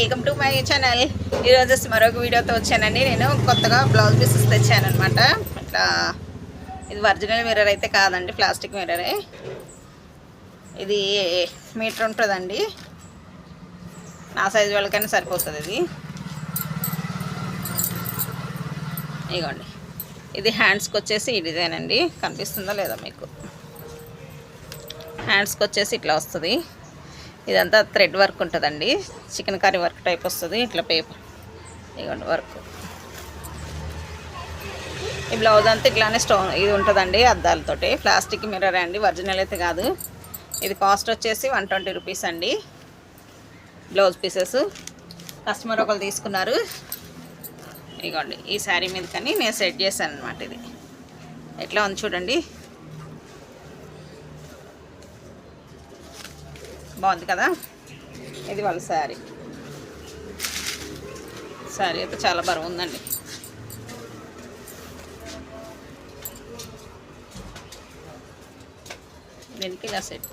Welcome to my channel. ఈరోజు మరొక వీడియోతో వచ్చానండి. నేను కొత్తగా బ్లౌజ్ పీసెస్ తెచ్చాను అనమాట. ఇట్లా ఇది ఒరిజినల్ మిర్రర్ అయితే కాదండి, ప్లాస్టిక్ మిర్రరే. ఇది మీటర్ ఉంటుందండి, నా సైజు వాళ్ళకైనా సరిపోతుంది. ఇదిగోండి, ఇది హ్యాండ్స్కి వచ్చేసి ఈ డిజైన్ అండి. కనిపిస్తుందా లేదా మీకు? హ్యాండ్స్కి వచ్చేసి ఇట్లా వస్తుంది. ఇదంతా థ్రెడ్ వర్క్ ఉంటుందండి, చికెన్ కర్రీ వర్క్ టైప్ వస్తుంది. ఇట్లా పేపర్ ఇదిగోండి వర్క్. ఈ బ్లౌజ్ అంతా ఇట్లానే స్టోన్ ఇది ఉంటుందండి, అద్దాలతోటి. ప్లాస్టిక్ మిర్రర్ అండి, ఒరిజినల్ అయితే కాదు. ఇది కాస్ట్ వచ్చేసి 120 రూపీస్ అండి. బ్లౌజ్ పీసెస్ కస్టమర్ ఒకరు తీసుకున్నారు. ఇదిగోండి, ఈ శారీ మీద కానీ నేను సెట్ చేశాను అనమాట. ఇది ఎట్లా ఉంది చూడండి, బాగుంది కదా. ఇది వాళ్ళ శారీ అయితే చాలా బరువు ఉందండి. దీనికి ఇలా సెట్